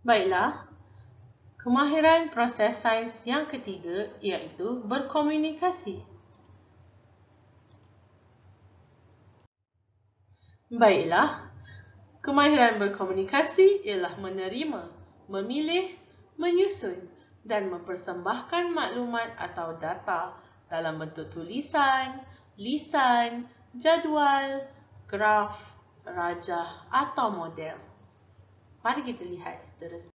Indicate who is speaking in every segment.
Speaker 1: Baiklah, kemahiran proses sains yang ketiga iaitu berkomunikasi. Baiklah, kemahiran berkomunikasi ialah menerima, memilih, menyusun dan mempersembahkan maklumat atau data dalam bentuk tulisan, lisan, jadual, graf, rajah atau model. Mari kita lihat seterusnya.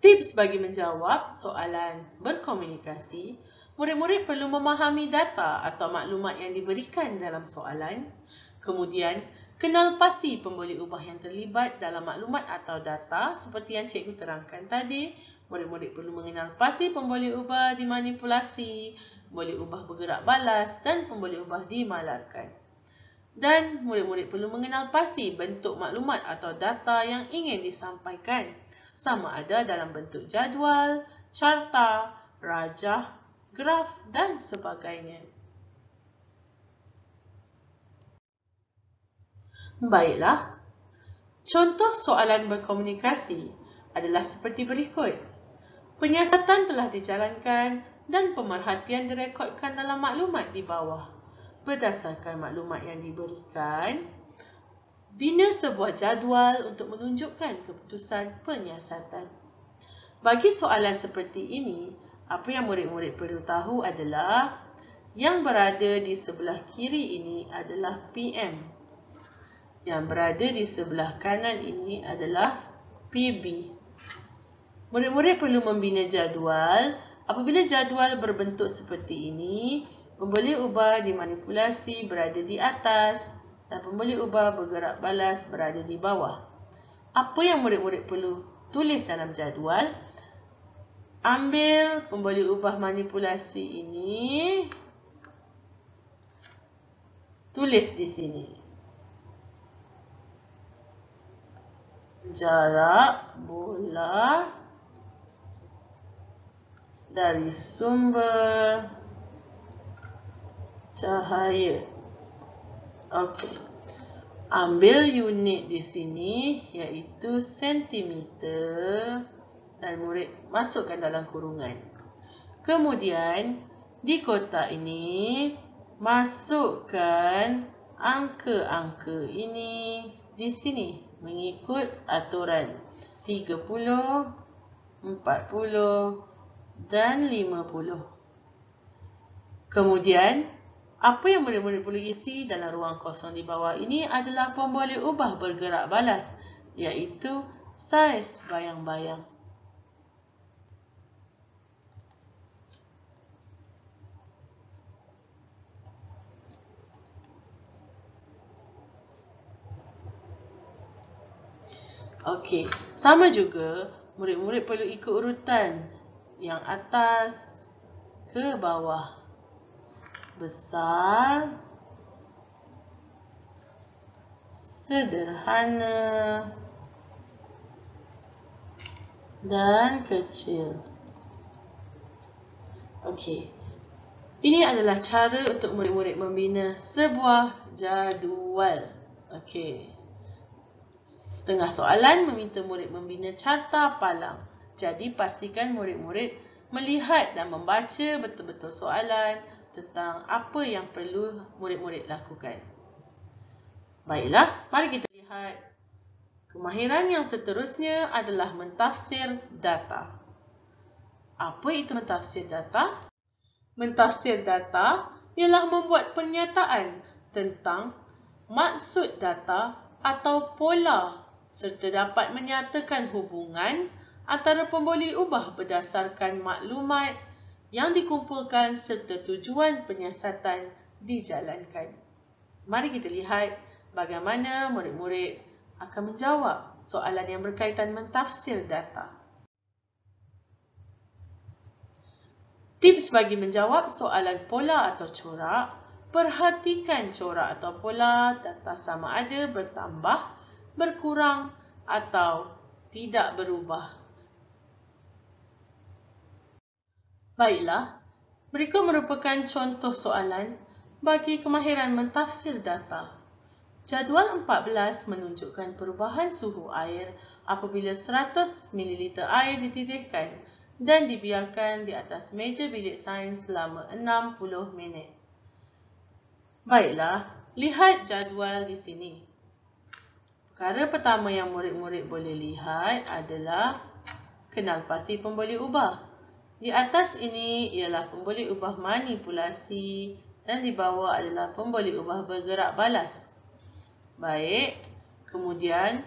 Speaker 1: Tips bagi menjawab soalan berkomunikasi, murid-murid perlu memahami data atau maklumat yang diberikan dalam soalan. Kemudian, kenal pasti pemboleh ubah yang terlibat dalam maklumat atau data seperti yang cikgu terangkan tadi. Murid-murid perlu mengenal pasti pemboleh ubah dimanipulasi, pemboleh ubah bergerak balas dan pemboleh ubah dimalarkan. Dan murid-murid perlu mengenal pasti bentuk maklumat atau data yang ingin disampaikan, sama ada dalam bentuk jadual, carta, rajah, graf dan sebagainya. Baiklah, contoh soalan berkomunikasi adalah seperti berikut. Penyiasatan telah dijalankan dan pemerhatian direkodkan dalam maklumat di bawah. Berdasarkan maklumat yang diberikan, bina sebuah jadual untuk menunjukkan keputusan penyiasatan. Bagi soalan seperti ini, apa yang murid-murid perlu tahu adalah yang berada di sebelah kiri ini adalah PM. Yang berada di sebelah kanan ini adalah PB. Murid-murid perlu membina jadual. Apabila jadual berbentuk seperti ini, pemboleh ubah dimanipulasi berada di atas dan pemboleh ubah bergerak balas berada di bawah. Apa yang murid-murid perlu tulis dalam jadual? Ambil pemboleh ubah manipulasi ini, tulis di sini. Jarak bola dari sumber cahaya. Okey. Ambil unit di sini iaitu sentimeter dan murid masukkan dalam kurungan. Kemudian di kotak ini masukkan angka-angka ini di sini mengikut aturan 30, 40 dan 50. Kemudian, apa yang murid-murid perlu isi dalam ruang kosong di bawah ini adalah pemboleh ubah bergerak balas, iaitu saiz bayang-bayang. Okey, sama juga murid-murid perlu ikut urutan yang atas ke bawah. Besar, sederhana dan kecil. Okey. Ini adalah cara untuk murid-murid membina sebuah jadual. Okey. Setengah soalan meminta murid membina carta palang. Jadi pastikan murid-murid melihat dan membaca betul-betul soalan tentang apa yang perlu murid-murid lakukan. Baiklah, mari kita lihat. Kemahiran yang seterusnya adalah mentafsir data. Apa itu mentafsir data? Mentafsir data ialah membuat pernyataan tentang maksud data atau pola serta dapat menyatakan hubungan antara pemboleh ubah berdasarkan maklumat yang dikumpulkan serta tujuan penyiasatan dijalankan. Mari kita lihat bagaimana murid-murid akan menjawab soalan yang berkaitan mentafsir data. Tips bagi menjawab soalan pola atau corak, perhatikan corak atau pola data sama ada bertambah, berkurang atau tidak berubah. Baiklah, berikut merupakan contoh soalan bagi kemahiran mentafsir data. Jadual 14 menunjukkan perubahan suhu air apabila 100 ml air dititihkan dan dibiarkan di atas meja bilik sains selama 60 minit. Baiklah, lihat jadual di sini. Perkara pertama yang murid-murid boleh lihat adalah kenal pasti pemboleh ubah. Di atas ini ialah pemboleh ubah manipulasi dan di bawah adalah pemboleh ubah bergerak balas. Baik, kemudian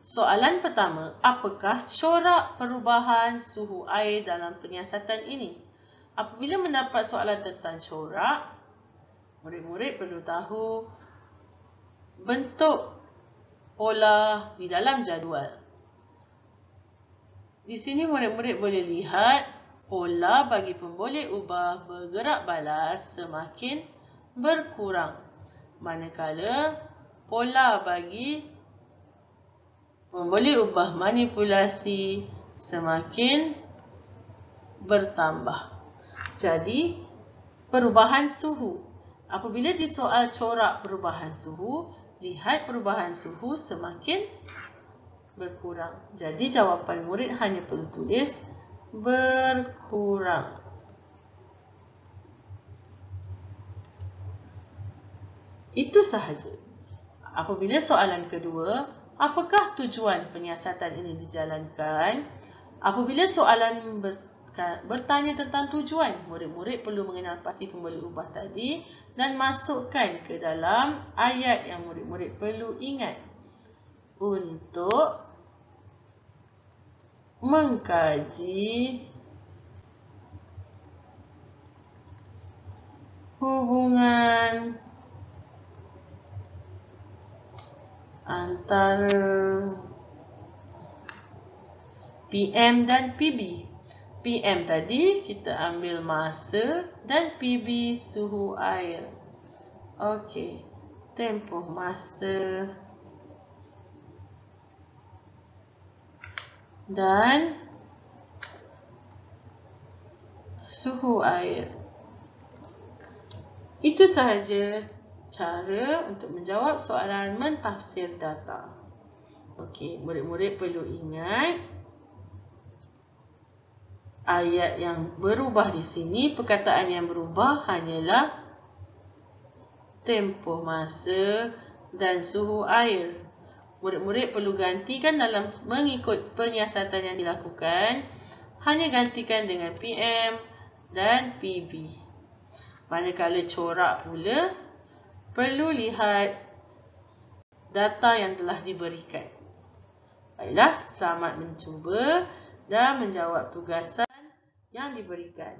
Speaker 1: soalan pertama, apakah corak perubahan suhu air dalam penyiasatan ini? Apabila mendapat soalan tentang corak, murid-murid perlu tahu bentuk pola di dalam jadual. Di sini murid-murid boleh lihat pola bagi pemboleh ubah bergerak balas semakin berkurang, manakala pola bagi pemboleh ubah manipulasi semakin bertambah. Jadi, perubahan suhu. Apabila disoal corak perubahan suhu, lihat perubahan suhu semakin berkurang. Jadi, jawapan murid hanya perlu tulis berkurang. Itu sahaja. Apabila soalan kedua, apakah tujuan penyiasatan ini dijalankan? Apabila soalan bertanya tentang tujuan, murid-murid perlu mengenal pasti pemboleh ubah tadi dan masukkan ke dalam ayat yang murid-murid perlu ingat untuk mengkaji hubungan antara PM dan PB. PM tadi kita ambil masa dan PB suhu air. Okey, tempoh masa dan suhu air. Itu sahaja cara untuk menjawab soalan mentafsir data. Okey, murid-murid perlu ingat ayat yang berubah di sini, perkataan yang berubah hanyalah tempoh masa dan suhu air. Murid-murid perlu gantikan dalam mengikut penyiasatan yang dilakukan, hanya gantikan dengan PM dan PB. Manakala corak pula, perlu lihat data yang telah diberikan. Baiklah, selamat mencuba dan menjawab tugasan yang diberikan.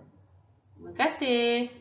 Speaker 1: Terima kasih.